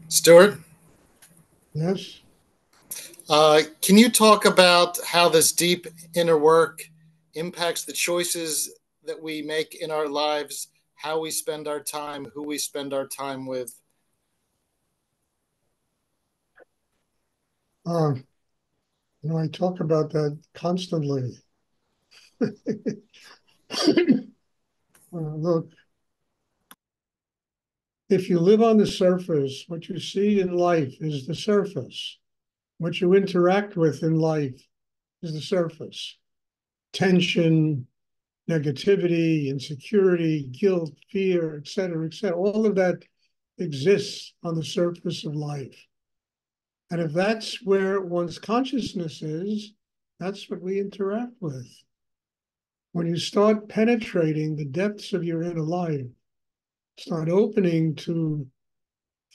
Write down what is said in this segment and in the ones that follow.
Stuart, Yes. can you talk about how this deep inner work impacts the choices that we make in our lives, how we spend our time, who we spend our time with? Uh, I talk about that constantly. Look, if you live on the surface, what you see in life is the surface. What you interact with in life is the surface. Tension, negativity, insecurity, guilt, fear, et cetera, et cetera. All of that exists on the surface of life. And if that's where one's consciousness is, that's what we interact with. When you start penetrating the depths of your inner life, start opening to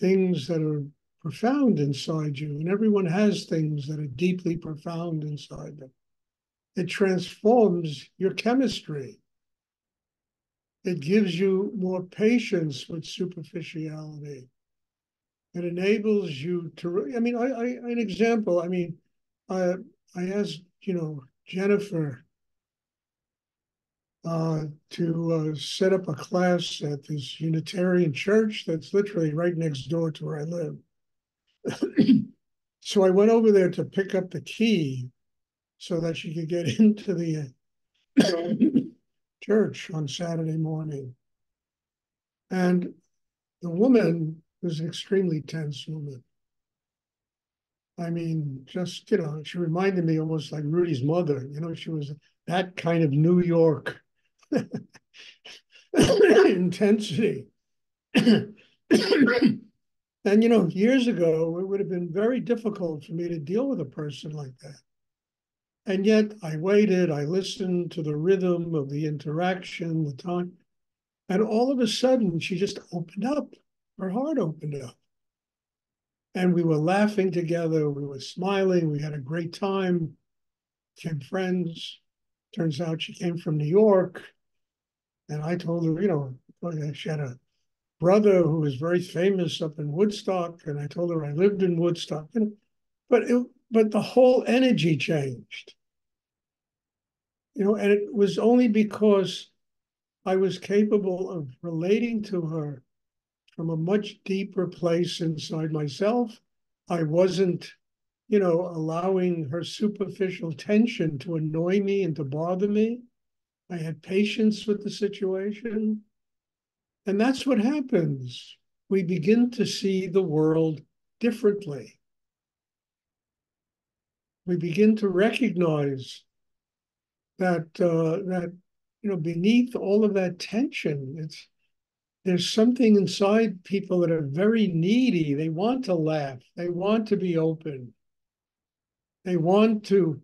things that are profound inside you, and everyone has things that are deeply profound inside them. It transforms your chemistry. It gives you more patience with superficiality. It enables you to, an example, I, I asked, Jennifer to set up a class at this Unitarian church that's literally right next door to where I live. So I went over there to pick up the key so that she could get into the church on Saturday morning. And the woman was an extremely tense woman. I mean, just, she reminded me almost like Rudy's mother. She was that kind of New York intensity. And, years ago, it would have been very difficult for me to deal with a person like that. And yet I waited, I listened to the rhythm of the interaction, the time. And all of a sudden, she just opened up. Her heart opened up. And we were laughing together. We were smiling. We had a great time, became friends. Turns out she came from New York. And I told her, she had a brother who was very famous up in Woodstock. And I told her I lived in Woodstock. But the whole energy changed. And it was only because I was capable of relating to her from a much deeper place inside myself. I wasn't, allowing her superficial tension to annoy me and to bother me. I had patience with the situation. And that's what happens. We begin to see the world differently. We begin to recognize that beneath all of that tension, there's something inside people that are very needy. They want to laugh. They want to be open. They want to,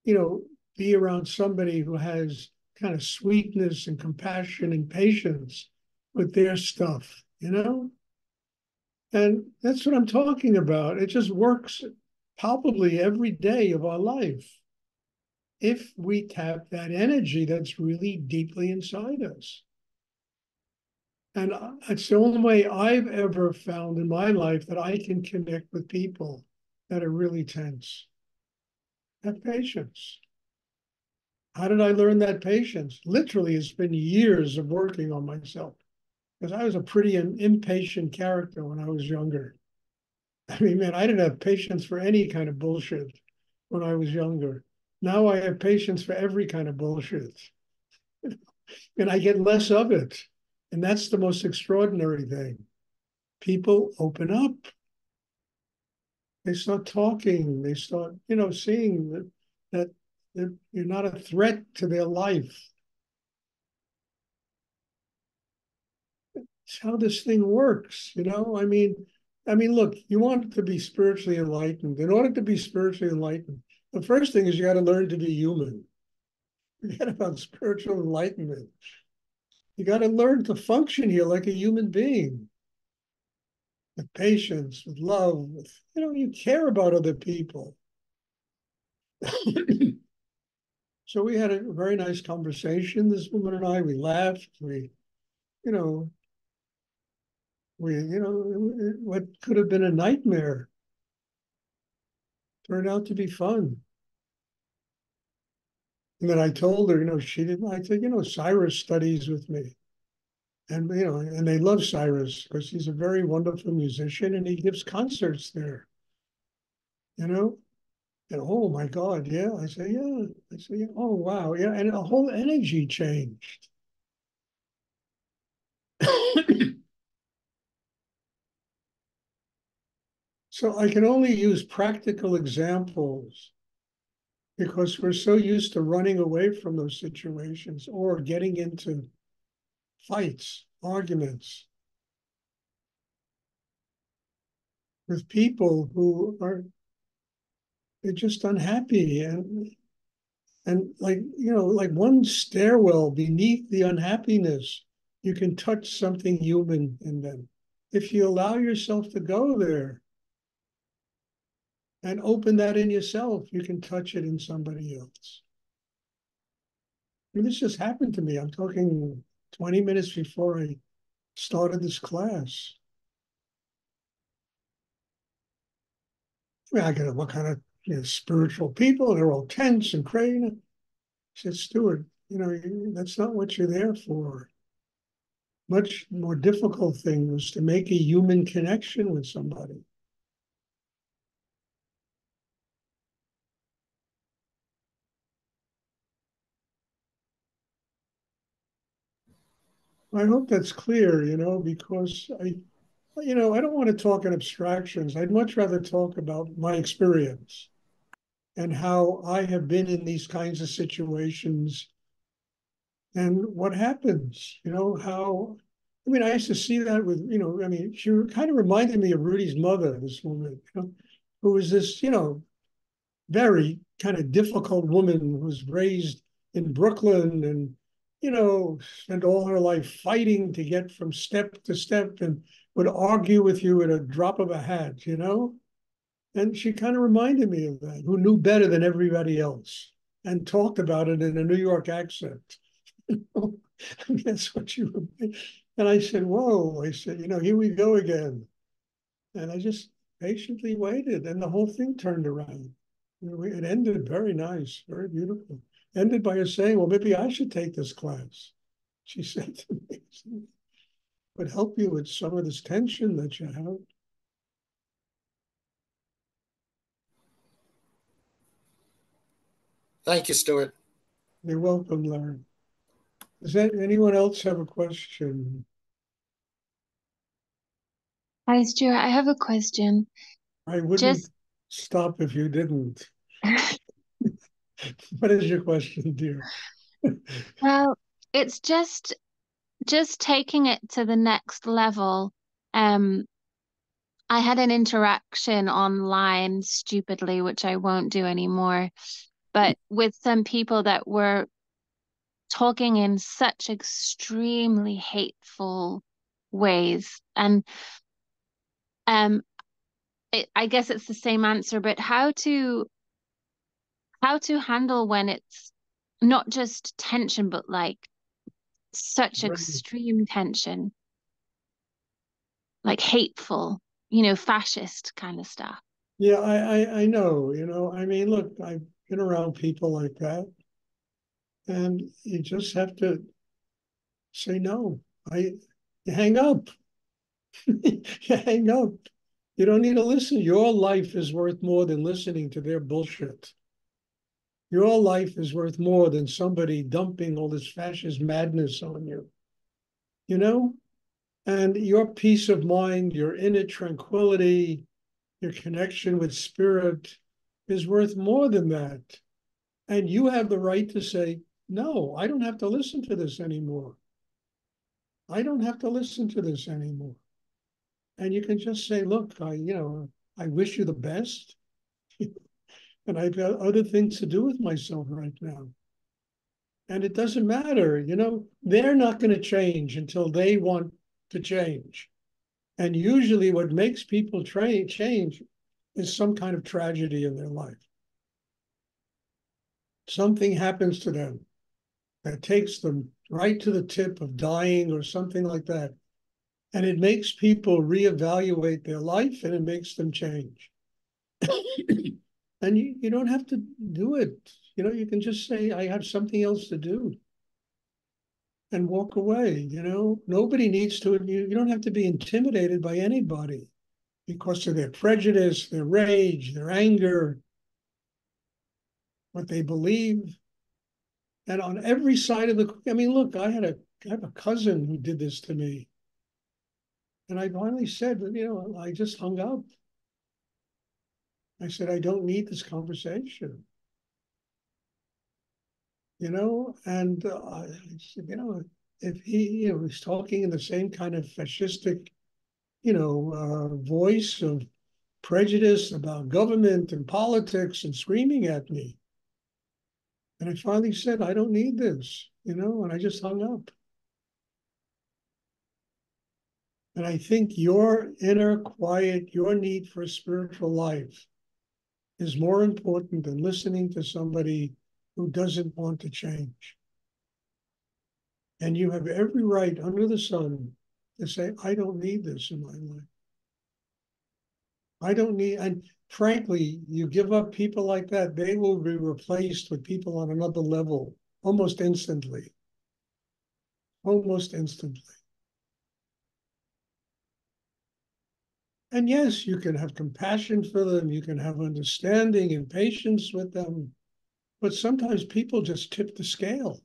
you know, be around somebody who has kind of sweetness and compassion and patience with their stuff. And that's what I'm talking about. It just works palpably every day of our life if we tap that energy that's really deeply inside us. And it's the only way I've ever found in my life that I can connect with people that are really tense. Have patience. How did I learn that patience? Literally, it's been years of working on myself because I was a pretty impatient character when I was younger. I mean, man, I didn't have patience for any kind of bullshit when I was younger. Now I have patience for every kind of bullshit, and I get less of it. And that's the most extraordinary thing. People open up. They start talking. They start, seeing that you're not a threat to their life. It's how this thing works. I mean, look, you want to be spiritually enlightened. In order to be spiritually enlightened, the first thing is you got to learn to be human. Forget about spiritual enlightenment. You got to learn to function here like a human being with patience, with love, you care about other people. So we had a very nice conversation. This woman and I, we laughed. You know, what could have been a nightmare turned out to be fun. And then I told her, she didn't. I said, Cyrus studies with me, and and they love Cyrus because he's a very wonderful musician and he gives concerts there. You know, and oh my God, yeah. I say, yeah. I say, yeah. Oh wow, yeah. And a whole energy changed. So I can only use practical examples because we're so used to running away from those situations or getting into fights, arguments with people who are they're just unhappy and like one stairwell beneath the unhappiness, you can touch something human in them. If you allow yourself to go there and open that in yourself, you can touch it in somebody else. I mean, this just happened to me. I'm talking 20 minutes before I started this class. I mean, I get what kind of spiritual people? They're all tense and crazy. I said, Stuart, that's not what you're there for. Much more difficult thing was to make a human connection with somebody. I hope that's clear, because I don't want to talk in abstractions. I'd much rather talk about my experience and how I have been in these kinds of situations and what happens, I mean, I used to see that with, I mean, she kind of reminded me of Rudy's mother, this woman, who was this, very kind of difficult woman who was raised in Brooklyn and, spent all her life fighting to get from step to step and would argue with you at a drop of a hat. And she kind of reminded me of that, who knew better than everybody else and talked about it in a New York accent. That's what you were. And I said, whoa, I said, here we go again. And I just patiently waited and the whole thing turned around. It ended very nice, very beautiful. Ended by her saying, well, maybe I should take this class. She said to me, would help you with some of this tension that you have. Thank you, Stuart. You're welcome, Larry. Does that anyone else have a question? Hi, Stuart. I have a question. I wouldn't Just, stop if you didn't. What is your question, dear? well, it's just taking it to the next level. Um, I had an interaction online stupidly, which I won't do anymore, but with some people that were talking in such extremely hateful ways. And um, I guess it's the same answer, but how to handle when it's not just tension, but like such extreme tension, like hateful, fascist kind of stuff. Yeah, I know, I mean, look, I've been around people like that, and you just have to say no. You hang up. You hang up. You don't need to listen. Your life is worth more than listening to their bullshit. Your life is worth more than somebody dumping all this fascist madness on you, you know? And your peace of mind, your inner tranquility, your connection with spirit is worth more than that. And you have the right to say, no, I don't have to listen to this anymore. I don't have to listen to this anymore. And you can just say, look, I wish you the best. And I've got other things to do with myself right now. And it doesn't matter, they're not going to change until they want to change. And usually what makes people change is some kind of tragedy in their life. something happens to them that takes them right to the tip of dying or something like that. And it makes people reevaluate their life and it makes them change. And you don't have to do it. You know, you can just say, I have something else to do and walk away. You know, nobody needs to, you don't have to be intimidated by anybody because of their prejudice, their rage, their anger, what they believe. And on every side of the, I mean, look, I have a cousin who did this to me. And I finally said, you know, I just hung up. I said, I don't need this conversation, you know? And I said, you know, if he, you know, was talking in the same kind of fascistic, you know, voice of prejudice about government and politics and screaming at me. And I finally said, I don't need this, you know, and I just hung up. And I think your inner quiet, your need for a spiritual life is more important than listening to somebody who doesn't want to change. And you have every right under the sun to say, I don't need this in my life. I don't need, and frankly, you give up people like that, they will be replaced with people on another level almost instantly. Almost instantly. And yes, you can have compassion for them, you can have understanding and patience with them, but sometimes people just tip the scale.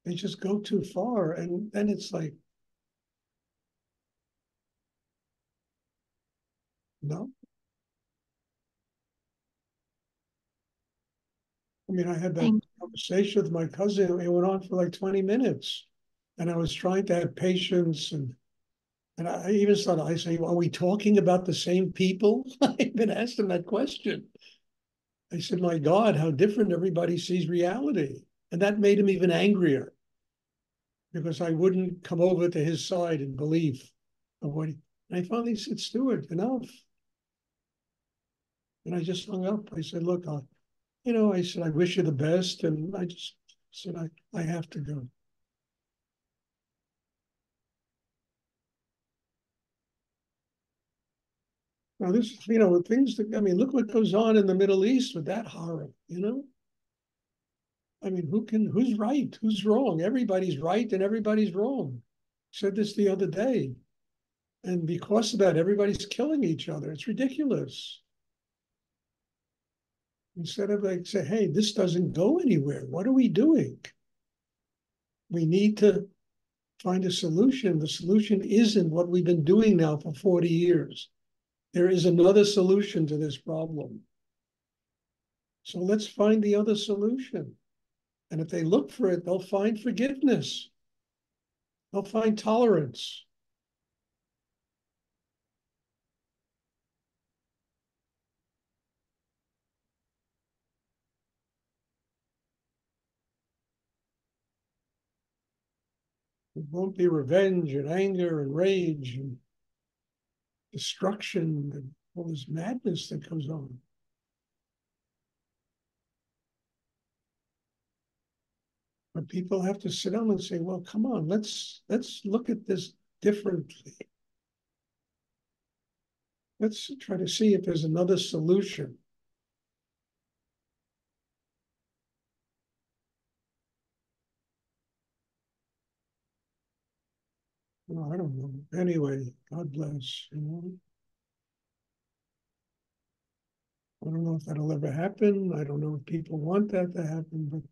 They just go too far. And then it's like, no. I mean, I had that Thank conversation with my cousin. It went on for like 20 minutes. And I was trying to have patience. And I even started, I say, are we talking about the same people? I even asked him that question. I said, my God, how different everybody sees reality. And that made him even angrier because I wouldn't come over to his side and believe of what he, and I finally said, Stuart, enough. And I just hung up. I said, look, you know, I said, I wish you the best. And I just said, I have to go. Now, this, you know, things that, I mean, look what goes on in the Middle East with that horror, you know? I mean, who's right? Who's wrong? Everybody's right and everybody's wrong. I said this the other day. And because of that, everybody's killing each other. It's ridiculous. Instead of like say, hey, this doesn't go anywhere. What are we doing? We need to find a solution. The solution isn't what we've been doing now for 40 years. There is another solution to this problem. So let's find the other solution. And if they look for it, they'll find forgiveness. They'll find tolerance. It won't be revenge and anger and rage and destruction and all this madness that goes on. But people have to sit down and say, well, come on, let's look at this differently. Let's try to see if there's another solution. Well, I don't know. Anyway, God bless. You know, I don't know if that'll ever happen. I don't know if people want that to happen, but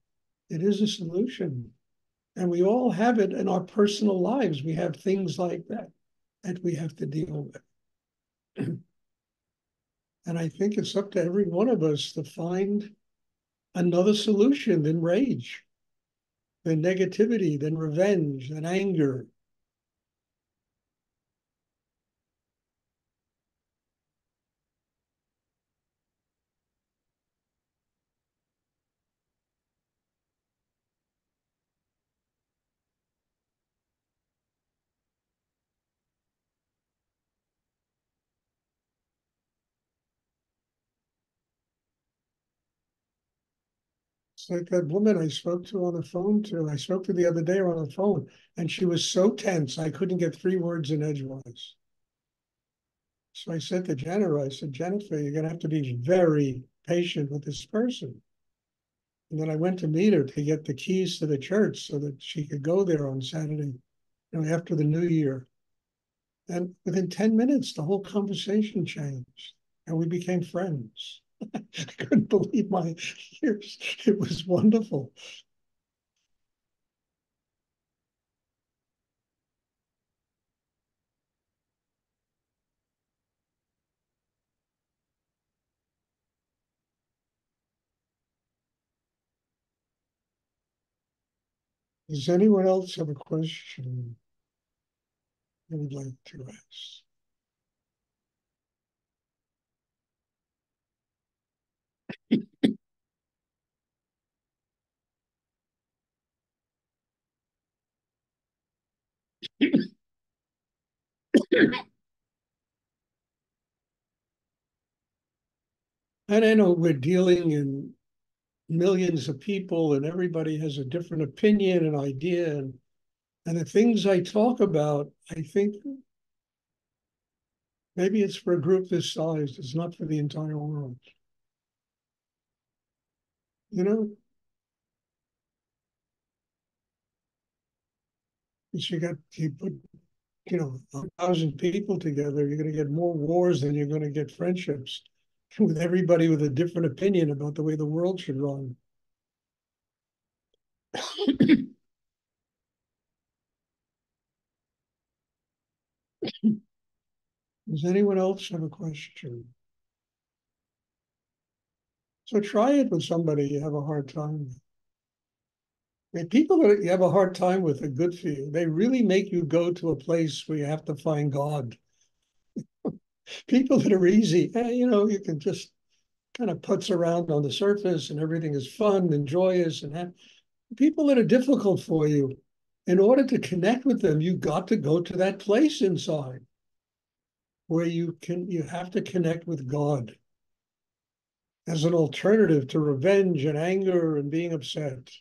it is a solution. And we all have it in our personal lives. We have things like that that we have to deal with. And I think it's up to every one of us to find another solution than rage, than negativity, than revenge, than anger. It's like that woman I spoke to on the phone I spoke to the other day on the phone, and she was so tense, I couldn't get 3 words in edgewise. So I said to Jennifer, I said, Jennifer, you're going to have to be very patient with this person. And then I went to meet her to get the keys to the church so that she could go there on Saturday, after the new year. And within 10 minutes, the whole conversation changed and we became friends. I couldn't believe my ears. It was wonderful. Does anyone else have a question they would like to ask? And I know we're dealing in millions of people and everybody has a different opinion and idea. And the things I talk about, I think maybe it's for a group this size. It's not for the entire world. You know, because you put 1,000 people together, you're going to get more wars than you're going to get friendships with everybody with a different opinion about the way the world should run. Does anyone else have a question? So try it with somebody you have a hard time with. I mean, people that you have a hard time with are good for you. They really make you go to a place where you have to find God. People that are easy, you can just kind of putz around on the surface and everything is fun and joyous. And people that are difficult for you, in order to connect with them, you got to go to that place inside where you have to connect with God as an alternative to revenge and anger and being upset.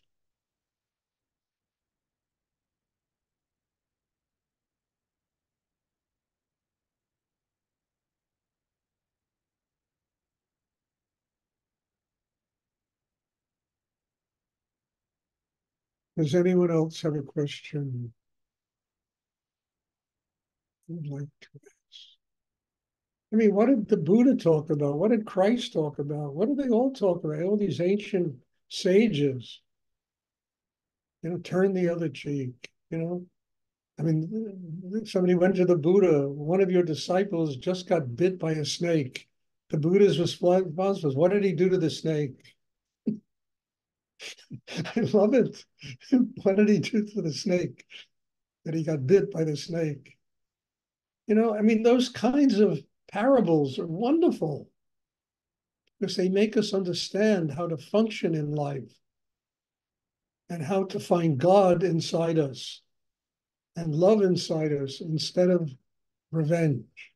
Does anyone else have a question you'd like to ask? I mean, what did the Buddha talk about? What did Christ talk about? What did they all talk about? All these ancient sages, turn the other cheek. I mean, somebody went to the Buddha. One of your disciples just got bit by a snake. The Buddha's response was, what did he do to the snake? I love it. What did he do to the snake? That he got bit by the snake. I mean, those kinds of parables are wonderful because they make us understand how to function in life and how to find God inside us and love inside us instead of revenge,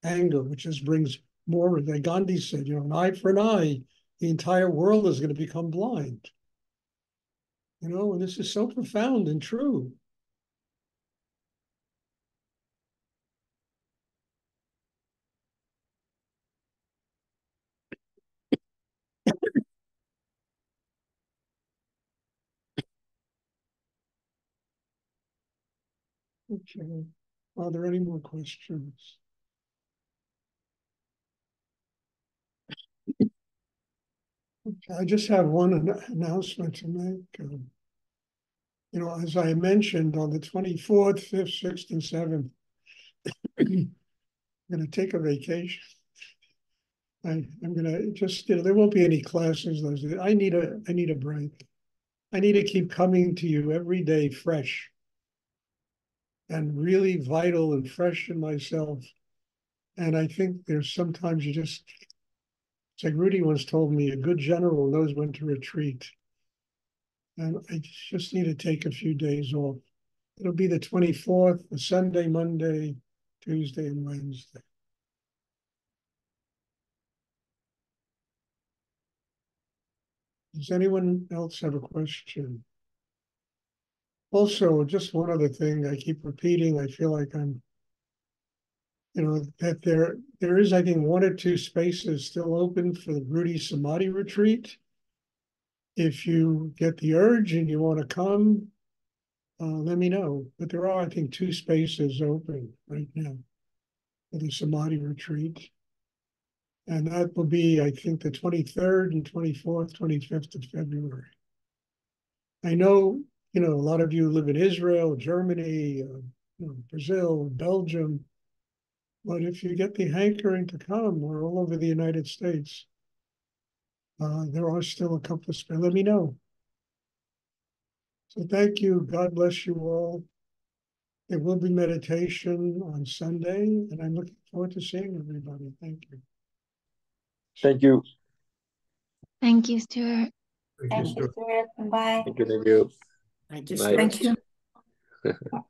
anger, which just brings more, like Gandhi said, an eye for an eye, the entire world is going to become blind. And this is so profound and true. Okay. Are there any more questions? Okay. I just have one announcement to make. As I mentioned, on the 24th, 5th, 6th, and 7th, I'm going to take a vacation. I'm going to just, there won't be any classes those days. I need a break. I need to keep coming to you every day fresh and really vital and fresh in myself. And I think there's sometimes it's like Rudy once told me, a good general knows when to retreat. And I just need to take a few days off. It'll be the 24th, the Sunday, Monday, Tuesday, and Wednesday. Does anyone else have a question? Also, just one other thing I keep repeating, I feel like I'm, that there is, I think, one or two spaces still open for the Rudy Samadhi retreat. If you get the urge and you want to come, let me know. But there are, I think, two spaces open right now for the Samadhi retreat. And that will be, I think, the 23rd and 24th, 25th of February. I know, a lot of you live in Israel, Germany, Brazil, Belgium. But if you get the hankering to come, we're all over the United States. There are still a couple of spaces. Let me know. So thank you. God bless you all. There will be meditation on Sunday, and I'm looking forward to seeing everybody. Thank you. Thank you. Thank you, Stuart. Thank you, Stuart. Bye. Thank you. Thank you. Thank you, Bye. Stuart. Thank you.